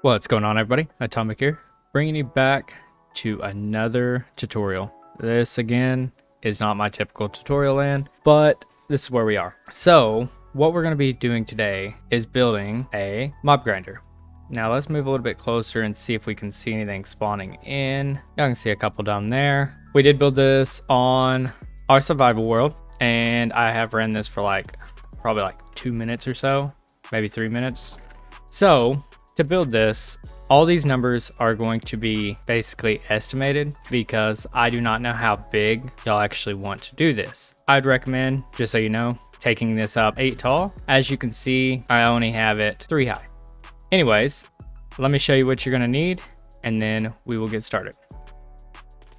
What's going on, everybody? Atomic here, bringing you back to another tutorial. This again is not my typical tutorial land, but this is where we are. So what we're going to be doing today is building a mob grinder. Now let's move a little bit closer and see if we can see anything spawning in. Y'all can see a couple down there. We did build this on our survival world, and I have ran this for probably 2 minutes or so, maybe 3 minutes. So to build this, all these numbers are going to be basically estimated because I do not know how big y'all actually want to do this. I'd recommend, just so you know, taking this up 8 tall. As you can see, I only have it 3 high. Anyways, let me show you what you're gonna need and then we will get started.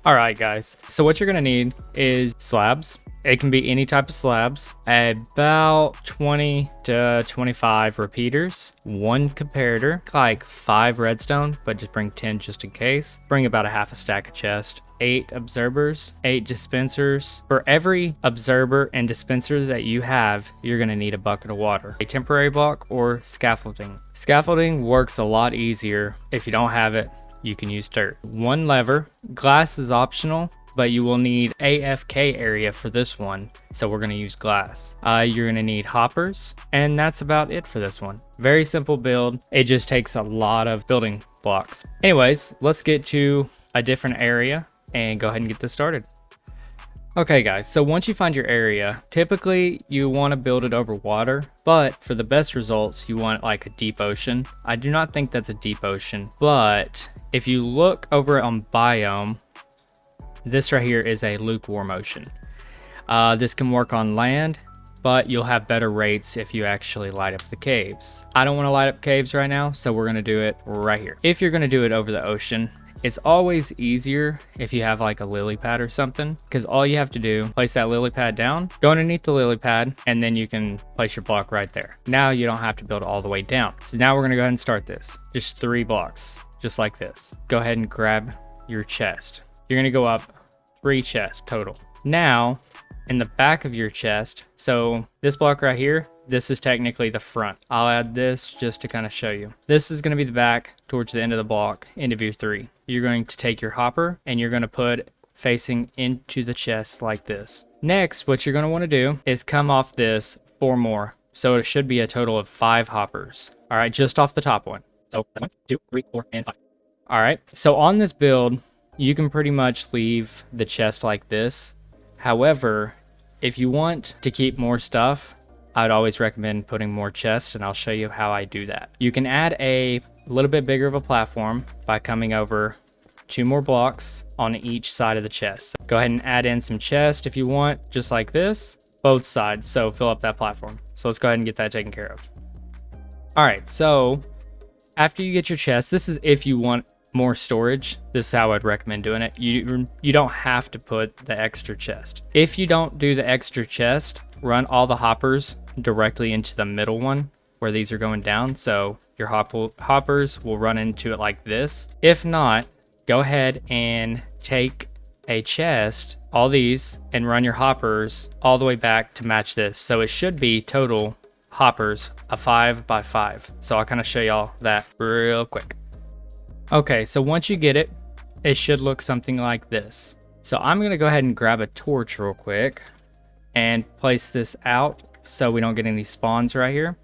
All right, guys. So what you're gonna need is slabs. It can be any type of slabs, about 20 to 25 repeaters, 1 comparator, like 5 redstone, but just bring 10 just in case. Bring about a half a stack of chest, 8 observers, 8 dispensers. For every observer and dispenser that you have, you're gonna need a bucket of water, a temporary block, or scaffolding. Scaffolding works a lot easier. If you don't have it, you can use dirt. 1 lever, glass is optional, but you will need Afk Area for this one, so we're going to use glass. You're going to need hoppers, and that's about it for this one. Very simple build. It just takes a lot of building blocks. Anyways, let's get to a different area and go ahead and get this started. Okay guys, so once you find your area, typically you want to build it over water, but for the best results, you want like a deep ocean. I do not think that's a deep ocean, but if you look over on biome, this right here is a lukewarm ocean. This can work on land, but you'll have better rates if you actually light up the caves. I don't want to light up caves right now, so we're going to do it right here. If you're going to do it over the ocean, it's always easier if you have like a lily pad or something, because all you have to do, place that lily pad down, go underneath the lily pad, and then you can place your block right there. Now you don't have to build all the way down. So now we're going to go ahead and start this. Just 3 blocks, just like this. Go ahead and grab your chest. You're going to go up 3 chests total. Now, in the back of your chest, so this block right here, this is technically the front. I'll add this just to kind of show you. This is going to be the back towards the end of the block, end of your 3. You're going to take your hopper and you're going to put facing into the chest like this. Next, what you're going to want to do is come off this 4 more. So it should be a total of 5 hoppers. All right, just off the top one. So 1, 2, 3, 4, and 5. All right, so on this build, you can pretty much leave the chest like this. However, if you want to keep more stuff, I'd always recommend putting more chests, and I'll show you how I do that. You can add a little bit bigger of a platform by coming over 2 more blocks on each side of the chest. Go ahead and add in some chest if you want, just like this, both sides, so fill up that platform. So let's go ahead and get that taken care of. All right, so after you get your chest, this is if you want more storage. This is how I'd recommend doing it. You don't have to put the extra chest. If you don't do the extra chest, run all the hoppers directly into the middle one where these are going down, so your hoppers will run into it like this. If not, go ahead and take a chest, all these, and run your hoppers all the way back to match this. So it should be total hoppers of 5 by 5. So I'll kind of show y'all that real quick. Okay, so once you get it, it should look something like this. So I'm gonna go ahead and grab a torch real quick and place this out so we don't get any spawns right here.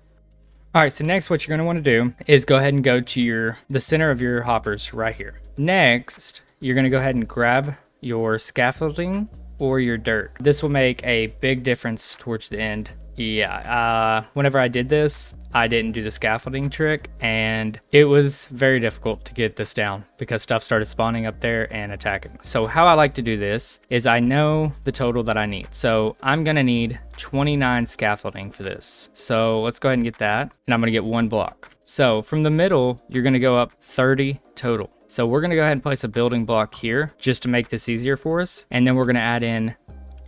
All right, so next what you're gonna wanna do is go ahead and go to the center of your hoppers right here. Next, you're gonna go ahead and grab your scaffolding or your dirt. This will make a big difference towards the end. Yeah, whenever I did this, I didn't do the scaffolding trick, and it was very difficult to get this down because stuff started spawning up there and attacking. So how I like to do this is I know the total that I need. So I'm gonna need 29 scaffolding for this. So let's go ahead and get that, and I'm gonna get 1 block. So from the middle, you're gonna go up 30 total. So we're gonna go ahead and place a building block here just to make this easier for us, and then we're gonna add in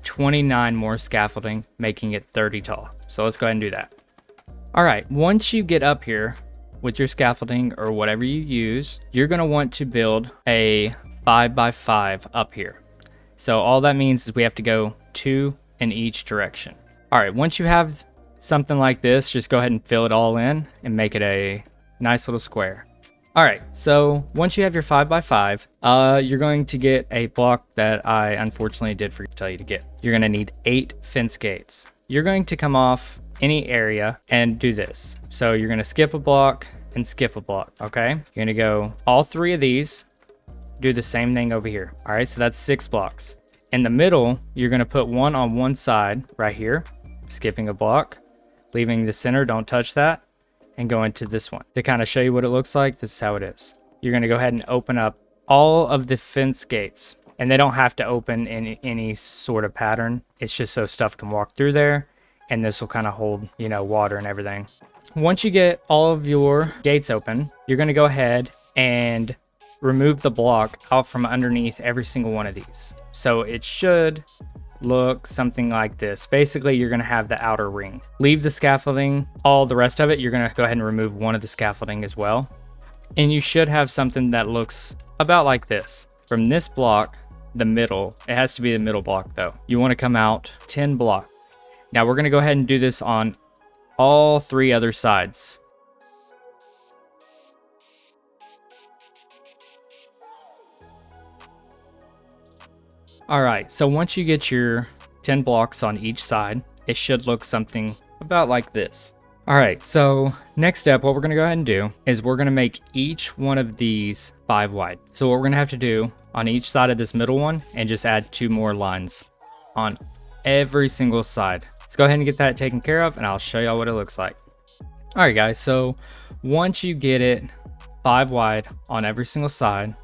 29 more scaffolding, making it 30 tall. So let's go ahead and do that. All right, once you get up here with your scaffolding or whatever you use, you're gonna want to build a 5 by 5 up here. So all that means is we have to go 2 in each direction. All right, once you have something like this, just go ahead and fill it all in and make it a nice little square. All right, so once you have your 5x5, you're going to get a block that I unfortunately did forget to tell you to get. You're gonna need 8 fence gates. You're going to come off any area and do this. So you're gonna skip a block and skip a block, okay? You're gonna go all 3 of these, do the same thing over here. All right, so that's 6 blocks. In the middle, you're gonna put one on one side right here, skipping a block, leaving the center, don't touch that, and go into this one. To kind of show you what it looks like, this is how it is. You're gonna go ahead and open up all of the fence gates, and they don't have to open in any sort of pattern. It's just so stuff can walk through there, and this will kind of hold, you know, water and everything. Once you get all of your gates open, you're gonna go ahead and remove the block out from underneath every single one of these. So it should look something like this. Basically, you're going to have the outer ring. Leave the scaffolding, all the rest of it, you're going to go ahead and remove one of the scaffolding as well. And you should have something that looks about like this. From this block, the middle, it has to be the middle block though. You want to come out 10 blocks. Now we're going to go ahead and do this on all 3 other sides. All right, so once you get your 10 blocks on each side, it should look something about like this. All right, so next step, what we're gonna go ahead and do is we're gonna make each one of these 5 wide. So what we're gonna have to do on each side of this middle one and just add 2 more lines on every single side. Let's go ahead and get that taken care of and I'll show y'all what it looks like. All right guys, so once you get it 5 wide on every single side,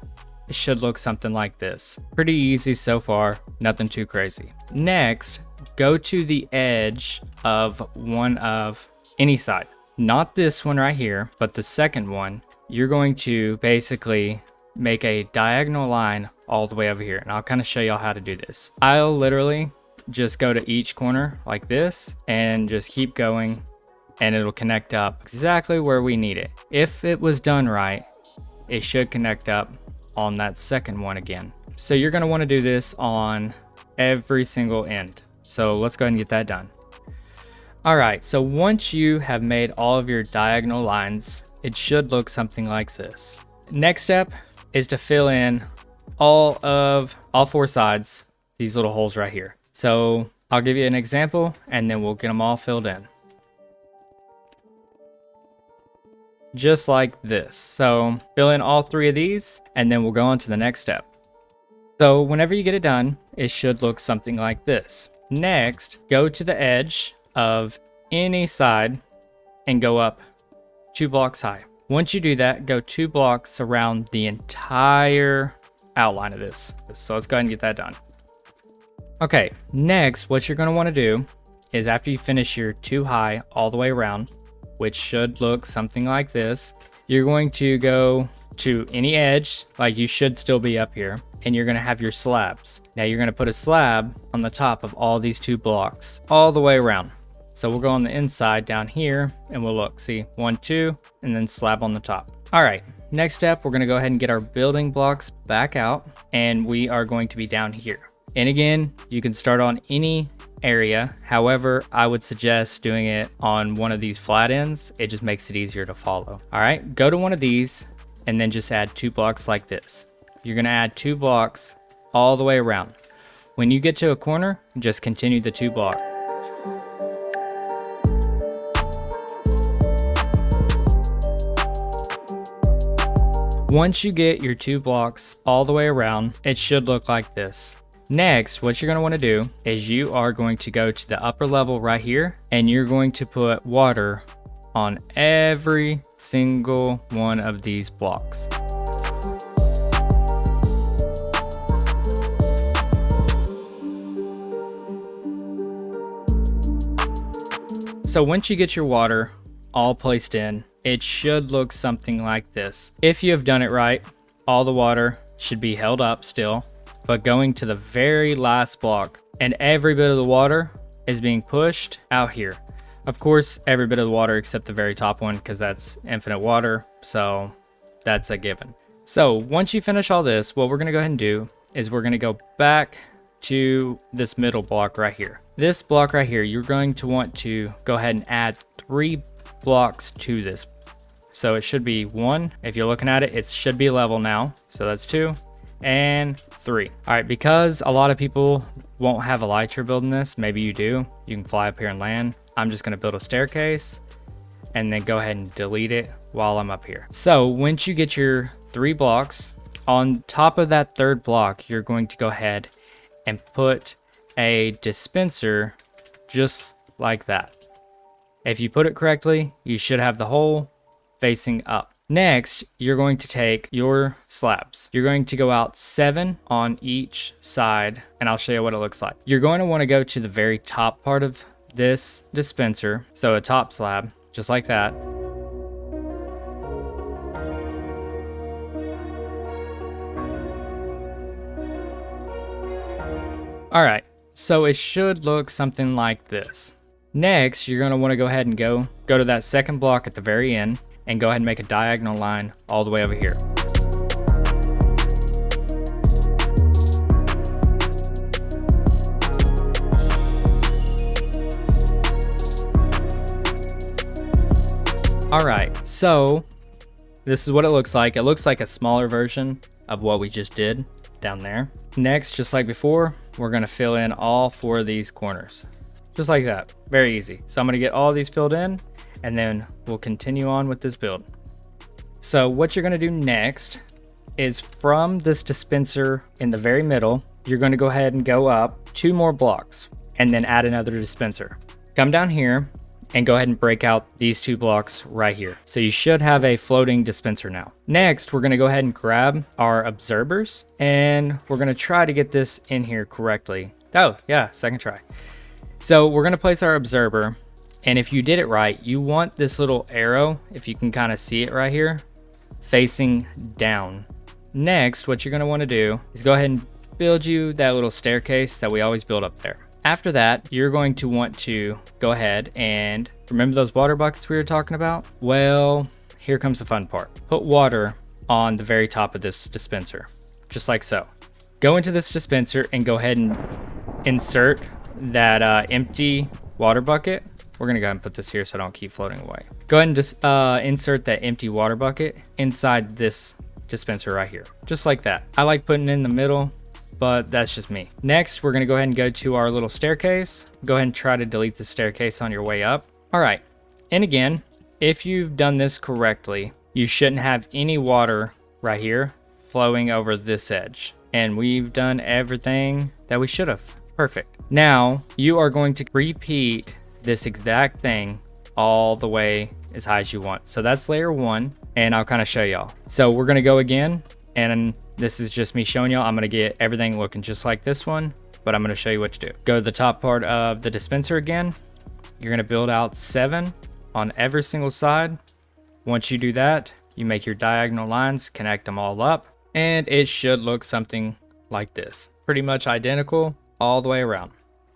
it should look something like this. Pretty easy so far, nothing too crazy. Next, go to the edge of one of any side. Not this one right here, but the second one. You're going to basically make a diagonal line all the way over here. And I'll kind of show y'all how to do this. I'll literally just go to each corner like this and just keep going and it'll connect up exactly where we need it. If it was done right, it should connect up on that second one again. So you're going to want to do this on every single end. So let's go ahead and get that done. All right, so once you have made all of your diagonal lines, it should look something like this. Next step is to fill in all 4 sides, these little holes right here. So I'll give you an example and then we'll get them all filled in. Just like this. So fill in all 3 of these and then we'll go on to the next step. So whenever you get it done, it should look something like this. Next, go to the edge of any side and go up 2 blocks high. Once you do that, go 2 blocks around the entire outline of this. So let's go ahead and get that done. Okay, next, what you're going to want to do is after you finish your 2 high all the way around, which should look something like this, you're going to go to any edge, like you should still be up here, and you're going to have your slabs. Now you're going to put a slab on the top of all these 2 blocks all the way around. So we'll go on the inside down here and we'll look, see 1, 2, and then slab on the top. All right, next step, we're going to go ahead and get our building blocks back out and we are going to be down here. And again, you can start on any area. However, I would suggest doing it on one of these flat ends. It just makes it easier to follow. All right, go to one of these and then just add 2 blocks like this. You're gonna add 2 blocks all the way around. When you get to a corner, just continue the 2 blocks. Once you get your 2 blocks all the way around, it should look like this. Next, what you're going to want to do is you are going to go to the upper level right here and you're going to put water on every single one of these blocks. So once you get your water all placed in, it should look something like this. If you have done it right, all the water should be held up still, but going to the very last block and every bit of the water is being pushed out here. Of course, every bit of the water except the very top one because that's infinite water, so that's a given. So once you finish all this, what we're going to go ahead and do is we're going to go back to this middle block right here. This block right here, you're going to want to go ahead and add 3 blocks to this. So it should be 1. If you're looking at it, it should be level now. So that's 2 and 3. All right, because a lot of people won't have elytra building this, maybe you do. You can fly up here and land. I'm just gonna build a staircase and then go ahead and delete it while I'm up here. So once you get your 3 blocks, on top of that 3rd block, you're going to go ahead and put a dispenser just like that. If you put it correctly, you should have the hole facing up. Next, you're going to take your slabs. You're going to go out 7 on each side, and I'll show you what it looks like. You're going to want to go to the very top part of this dispenser, so a top slab, just like that. All right, so it should look something like this. Next, you're gonna wanna go ahead and go to that 2nd block at the very end and go ahead and make a diagonal line all the way over here. All right, so this is what it looks like. It looks like a smaller version of what we just did down there. Next, just like before, we're gonna fill in all 4 of these corners. Just like that, very easy. So I'm gonna get all these filled in and then we'll continue on with this build. So what you're gonna do next is from this dispenser in the very middle, you're gonna go ahead and go up 2 more blocks and then add another dispenser. Come down here and go ahead and break out these 2 blocks right here. So you should have a floating dispenser now. Next, we're gonna go ahead and grab our observers and we're gonna try to get this in here correctly. Oh yeah, 2nd try. So we're gonna place our observer, and if you did it right, you want this little arrow, if you can kind of see it right here, facing down. Next, what you're gonna wanna do is go ahead and build you that little staircase that we always build up there. After that, you're going to want to go ahead and remember those water buckets we were talking about? Well, here comes the fun part. Put water on the very top of this dispenser, just like so. Go into this dispenser and go ahead and insert that empty water bucket. We're gonna go ahead and put this here so I don't keep floating away. Go ahead and just insert that empty water bucket inside this dispenser right here, just like that. I like putting it in the middle, but that's just me. Next, we're gonna go ahead and go to our little staircase. Go ahead and try to delete the staircase on your way up. All right, and again, if you've done this correctly, you shouldn't have any water right here flowing over this edge. And we've done everything that we should have. Perfect. Now, you are going to repeat this exact thing all the way as high as you want. So that's layer 1, and I'll kind of show y'all. So we're gonna go again, and this is just me showing y'all. I'm gonna get everything looking just like this one, but I'm gonna show you what to do. Go to the top part of the dispenser again. You're gonna build out 7 on every single side. Once you do that, you make your diagonal lines, connect them all up, and it should look something like this. Pretty much identical all the way around.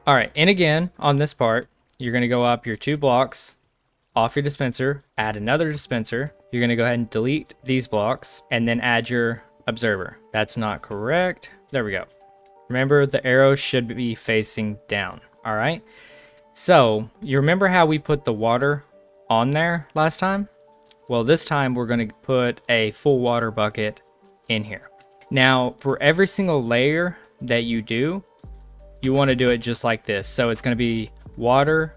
All right, and again, on this part, you're gonna go up your 2 blocks off your dispenser, add another dispenser. You're gonna go ahead and delete these blocks and then add your observer. That's not correct. There we go. Remember, the arrow should be facing down. All right. So you remember how we put the water on there last time? Well, this time we're gonna put a full water bucket in here. Now, for every single layer that you do, you want to do it just like this. So it's going to be water,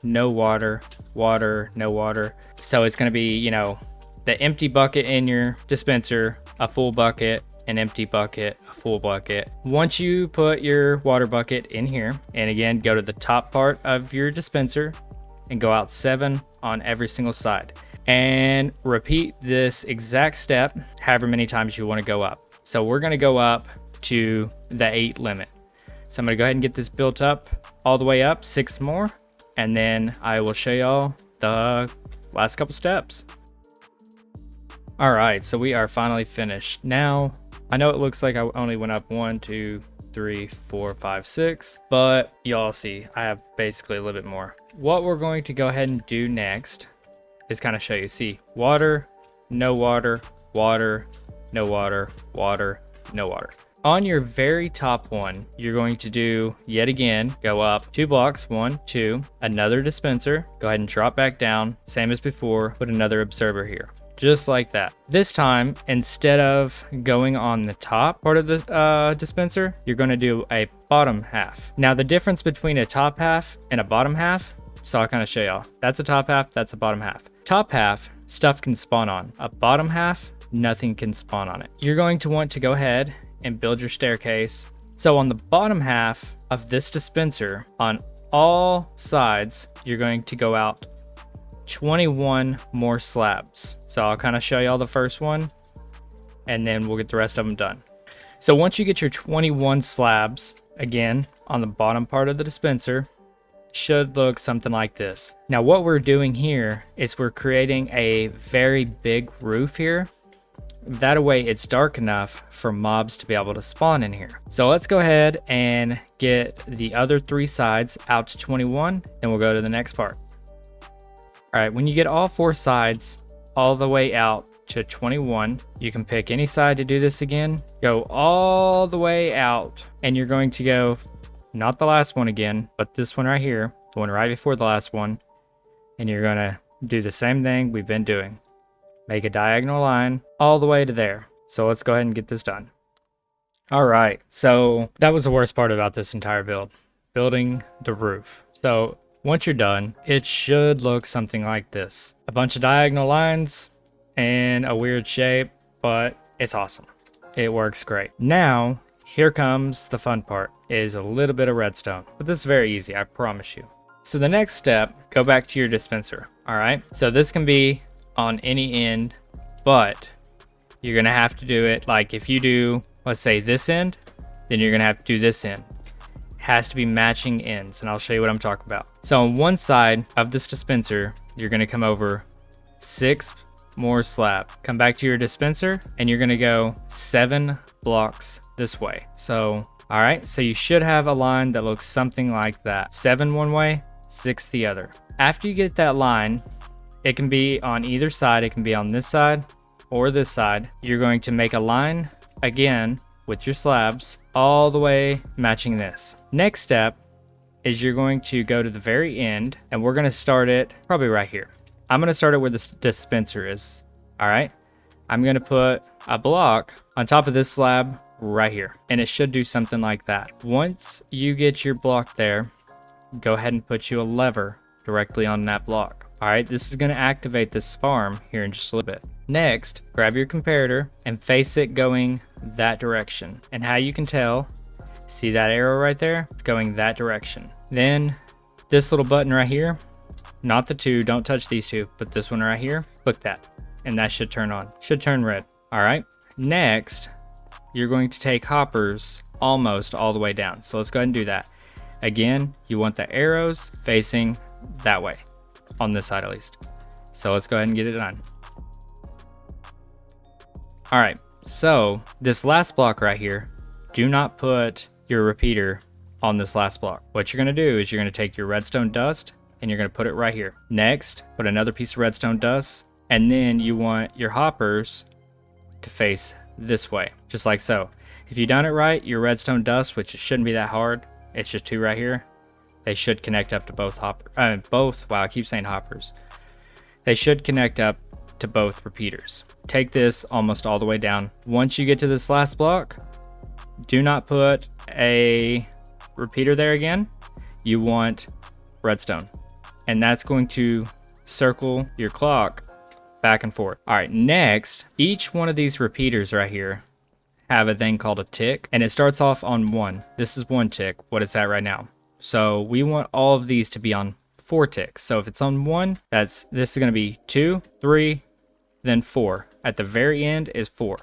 no water, water, no water. So it's going to be, you know, the empty bucket in your dispenser, a full bucket, an empty bucket, a full bucket. Once you put your water bucket in here, and again, go to the top part of your dispenser and go out 7 on every single side. And repeat this exact step however many times you want to go up. So we're going to go up to the 8 limit. So I'm gonna go ahead and get this built up all the way up, 6 more, and then I will show y'all the last couple steps. All right, so we are finally finished. Now, I know it looks like I only went up 1, 2, 3, 4, 5, 6, but y'all see, I have basically a little bit more. What we're going to go ahead and do next is kind of show you, see, water, no water, water, no water, water, no water. On your very top one, you're going to do, yet again, go up 2 blocks, 1, 2, another dispenser, go ahead and drop back down, same as before, put another observer here. Just like that. This time, instead of going on the top part of the dispenser, you're going to do a bottom half. Now, the difference between a top half and a bottom half, so I'll kind of show y'all. That's a top half, that's a bottom half. Top half, stuff can spawn on. A bottom half, nothing can spawn on it. You're going to want to go ahead and build your staircase. So on the bottom half of this dispenser, on all sides, you're going to go out 21 more slabs. So I'll kind of show y'all the first one, and then we'll get the rest of them done. So once you get your 21 slabs, again, on the bottom part of the dispenser, should look something like this. Now what we're doing here is we're creating a very big roof here. That way it's dark enough for mobs to be able to spawn in here. So let's go ahead and get the other 3 sides out to 21, and we'll go to the next part. All right, when you get all 4 sides all the way out to 21, you can pick any side to do this again. Go all the way out, and you're going to go, not the last one again, but this one right here, the one right before the last one, and you're gonna do the same thing we've been doing. Make a diagonal line all the way to there. So let's go ahead and get this done. All right, so that was the worst part about this entire build, building the roof. So once you're done, it should look something like this. A bunch of diagonal lines and a weird shape, but it's awesome. It works great. Now, here comes the fun part, is a little bit of redstone. But this is very easy, I promise you. So the next step, go back to your dispenser, all right? So this can be on any end, but you're gonna have to do it like if you do, let's say this end, then you're gonna have to do this end. Has to be matching ends, and I'll show you what I'm talking about. So on one side of this dispenser, you're gonna come over 6 more slab. Come back to your dispenser, and you're gonna go 7 blocks this way. So, all right, so you should have a line that looks something like that. 7 one way, 6 the other. After you get that line, it can be on either side. It can be on this side or this side. You're going to make a line again with your slabs all the way matching this. Next step is you're going to go to the very end, and we're going to start it probably right here. I'm going to start it where this dispenser is. All right. I'm going to put a block on top of this slab right here, and it should do something like that. Once you get your block there, go ahead and put you a lever directly on that block. All right, this is going to activate this farm here in just a little bit. Next, grab your comparator and face it going that direction. And how you can tell, see that arrow right there? It's going that direction. Then this little button right here, not the 2, don't touch these 2, but this one right here, click that, and that should turn on, should turn red. All right, next, you're going to take hoppers almost all the way down. So let's go ahead and do that. Again, you want the arrows facing that way. On this side at least. So let's go ahead and get it done. All right, so this last block right here, do not put your repeater on this last block. What you're gonna do is you're gonna take your redstone dust and you're gonna put it right here. Next, put another piece of redstone dust, and then you want your hoppers to face this way, just like so. If you've done it right, your redstone dust, which shouldn't be that hard, it's just 2 right here, they should connect up to both hoppers. Wow, I keep saying hoppers. They should connect up to both repeaters. Take this almost all the way down. Once you get to this last block, do not put a repeater there again. You want redstone. And that's going to circle your clock back and forth. All right, next, each one of these repeaters right here have a thing called a tick, and it starts off on 1. This is 1 tick, what it's at right now. So we want all of these to be on 4 ticks. So if it's on 1, this is going to be 2, 3, then 4. At the very end is 4.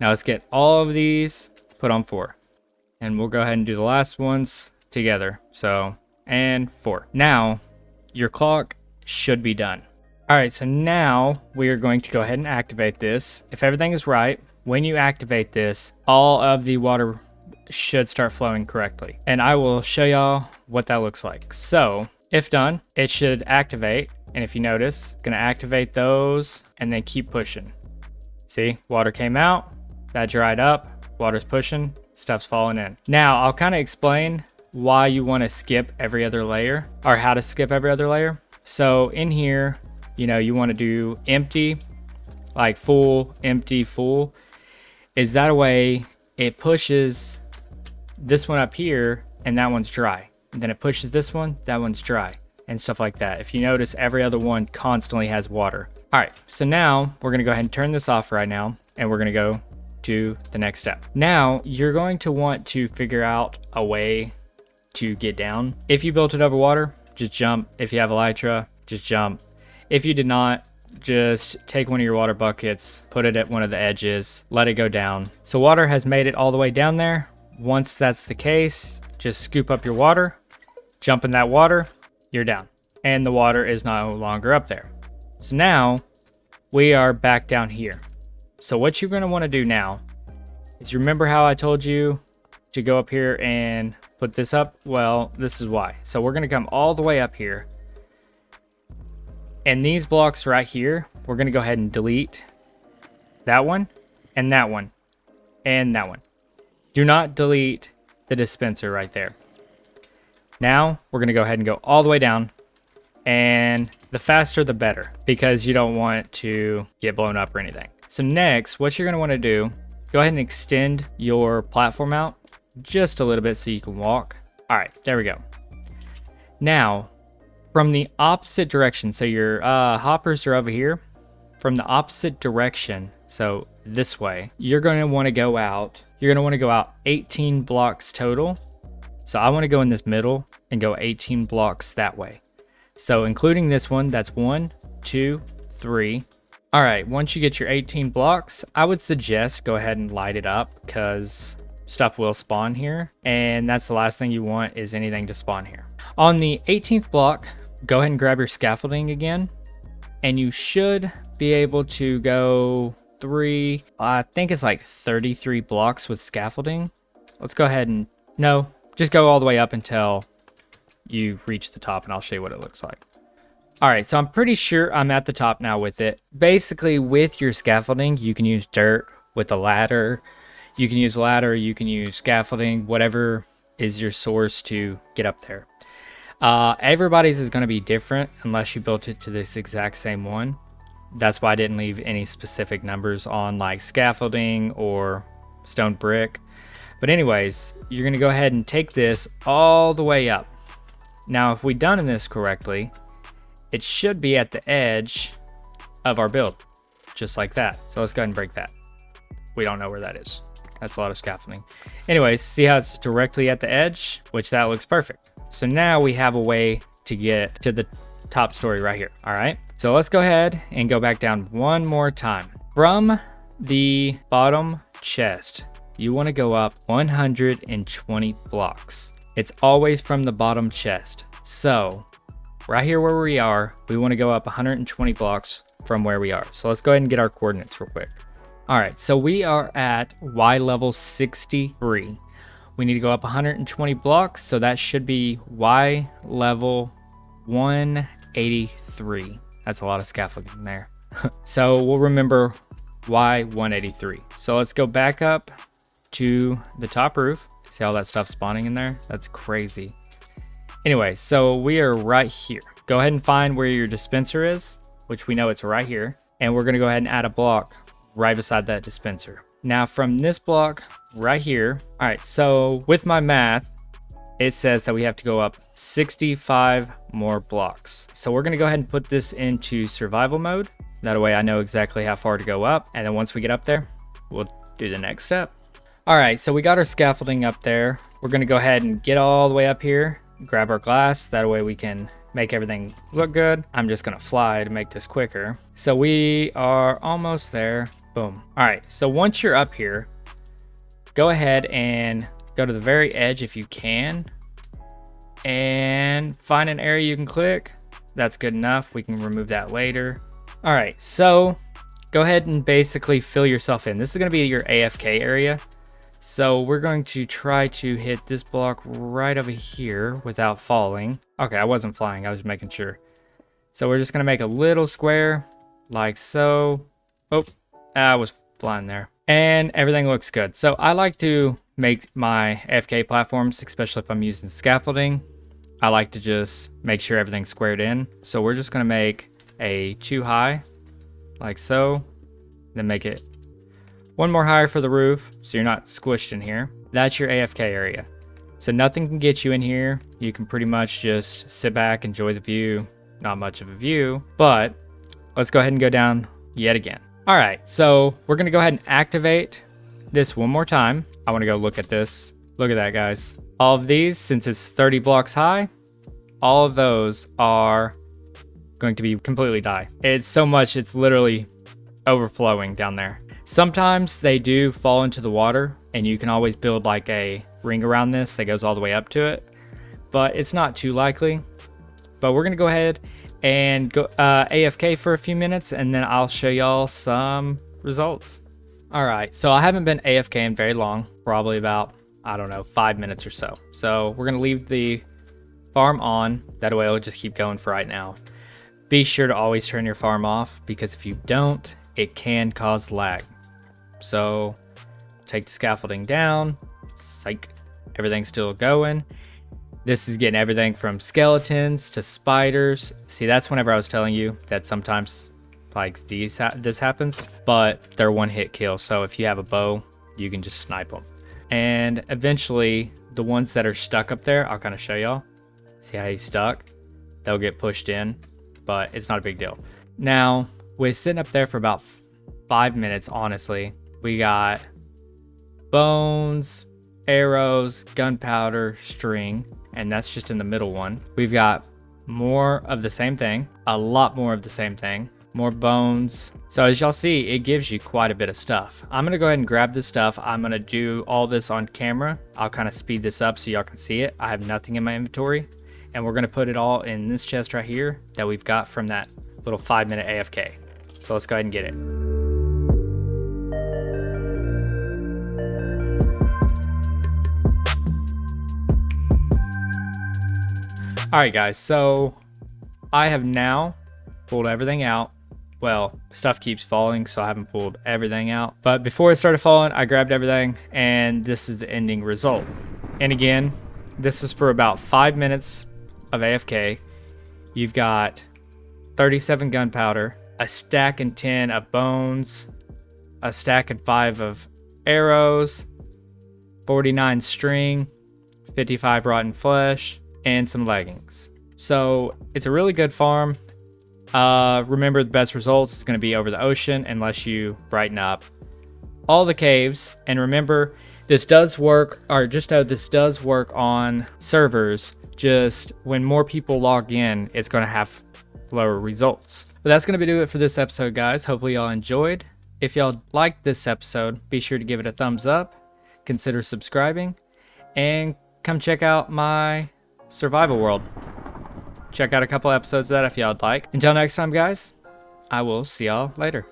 Now let's get all of these put on 4. And we'll go ahead and do the last ones together. So, and 4. Now your clock should be done. All right, so now we are going to go ahead and activate this. If everything is right, when you activate this, all of the water should start flowing correctly. And I will show y'all what that looks like. So if done, it should activate. And if you notice, it's gonna activate those and then keep pushing. See, water came out, that dried up, Water's pushing, stuff's falling in. Now, I'll kind of explain why you want to skip every other layer, or how to skip every other layer. So in here, you know, you want to do empty, like full, empty, full. Is that way it pushes this one up here and that one's dry. And then it pushes this one, that one's dry, and stuff like that. If you notice, every other one constantly has water. All right, so now we're gonna go ahead and turn this off right now, and we're gonna go to the next step. Now, you're going to want to figure out a way to get down. If you built it over water, just jump. If you have elytra, just jump. If you did not, just take one of your water buckets, put it at one of the edges, let it go down. So water has made it all the way down there. Once that's the case, just scoop up your water, jump in that water, you're down. And the water is no longer up there. So now we are back down here. So what you're gonna wanna do now is, remember how I told you to go up here and put this up? Well, this is why. So we're gonna come all the way up here. And these blocks right here, we're gonna go ahead and delete that one and that one and that one. Do not delete the dispenser right there. Now we're gonna go ahead and go all the way down, and the faster the better, because you don't want to get blown up or anything. So next, what you're gonna wanna do, go ahead and extend your platform out just a little bit so you can walk. All right, there we go. Now, from the opposite direction, so your hoppers are over here. From the opposite direction, so this way, you're gonna wanna go out. You're gonna wanna go out 18 blocks total. So I wanna go in this middle and go 18 blocks that way. So including this one, that's 1, 2, 3. All right, once you get your 18 blocks, I would suggest go ahead and light it up, because stuff will spawn here. And that's the last thing you want, is anything to spawn here. On the 18th block, go ahead and grab your scaffolding again. And you should be able to go I think it's like 33 blocks with scaffolding. Let's go ahead and, no, just go all the way up until you reach the top, and I'll show you what it looks like. All right, so I'm pretty sure I'm at the top now with it. Basically, with your scaffolding, you can use dirt. With a ladder, you can use ladder, you can use scaffolding, whatever is your source to get up there. Everybody's is going to be different unless you built it to this exact same one. That's why I didn't leave any specific numbers on like scaffolding or stone brick. But anyways, you're going to go ahead and take this all the way up. Now, if we done this correctly, it should be at the edge of our build, just like that. So let's go ahead and break that. We don't know where that is. That's a lot of scaffolding. Anyways, see how it's directly at the edge, which that looks perfect. So now we have a way to get to the top story right here. All right, so let's go ahead and go back down one more time. From the bottom chest, you want to go up 120 blocks. It's always from the bottom chest. So right here where we are, we want to go up 120 blocks from where we are. So let's go ahead and get our coordinates real quick. All right, so we are at Y level 63. We need to go up 120 blocks, so that should be Y level 183. That's a lot of scaffolding there. So we'll remember Y 183. So let's go back up to the top roof. See all that stuff spawning in there? That's crazy. Anyway, so we are right here. Go ahead and find where your dispenser is, which we know it's right here. And we're gonna go ahead and add a block right beside that dispenser. Now from this block right here, all right, so with my math, it says that we have to go up 65 more blocks. So we're gonna go ahead and put this into survival mode. That way I know exactly how far to go up. And then once we get up there, we'll do the next step. All right, so we got our scaffolding up there. We're gonna go ahead and get all the way up here, grab our glass. That way we can make everything look good. I'm just gonna fly to make this quicker. So we are almost there. Boom. All right, so once you're up here, go ahead and go to the very edge if you can, and find an area you can click. That's good enough. We can remove that later. All right, so go ahead and basically fill yourself in. This is gonna be your AFK area. So we're going to try to hit this block right over here without falling. Okay, I wasn't flying, I was making sure. So we're just gonna make a little square like so. Oh, I was flying there. And everything looks good. So I like to make my AFK platforms, especially if I'm using scaffolding. I like to just make sure everything's squared in. So we're just gonna make a 2 high, like so. Then make it 1 more higher for the roof, so you're not squished in here. That's your AFK area. So nothing can get you in here. You can pretty much just sit back, enjoy the view. Not much of a view, but let's go ahead and go down yet again. All right, so we're gonna go ahead and activate this one more time. I wanna go look at this. Look at that, guys. All of these, since it's 30 blocks high, all of those are going to be completely die. It's so much, it's literally overflowing down there. Sometimes they do fall into the water, and you can always build like a ring around this that goes all the way up to it, but it's not too likely. But we're gonna go ahead and go AFK for a few minutes, and then I'll show y'all some results. All right, so I haven't been AFKing very long, probably about, I don't know, 5 minutes or so. So we're gonna leave the farm on, that way it'll just keep going for right now. Be sure to always turn your farm off, because if you don't, it can cause lag. So take the scaffolding down, psych, everything's still going. This is getting everything from skeletons to spiders. See, that's whenever I was telling you that sometimes like this happens, but they're 1-hit kill. So if you have a bow, you can just snipe them. And eventually the ones that are stuck up there, I'll kind of show y'all. See how he's stuck? They'll get pushed in, but it's not a big deal. Now, we're sitting up there for about 5 minutes, honestly. We got bones, arrows, gunpowder, string, and that's just in the middle one. We've got more of the same thing, a lot more of the same thing, more bones. So as y'all see, it gives you quite a bit of stuff. I'm gonna go ahead and grab this stuff. I'm gonna do all this on camera. I'll kind of speed this up so y'all can see it. I have nothing in my inventory, and we're gonna put it all in this chest right here that we've got from that little 5-minute AFK. So let's go ahead and get it. All right, guys, so I have now pulled everything out. Well, stuff keeps falling, so I haven't pulled everything out. But before it started falling, I grabbed everything, and this is the ending result. And again, this is for about 5 minutes of AFK. You've got 37 gunpowder, a stack and 10 of bones, a stack and 5 of arrows, 49 string, 55 rotten flesh, and some leggings. So it's a really good farm. Remember, the best results is going to be over the ocean unless you brighten up all the caves. And remember, this does work, or just know this does work on servers. Just when more people log in, it's going to have lower results. But that's going to do it for this episode, guys. Hopefully y'all enjoyed. If y'all liked this episode, be sure to give it a thumbs up, consider subscribing, and come check out my survival world. Check out a couple episodes of that if y'all would like. Until next time, guys, I will see y'all later.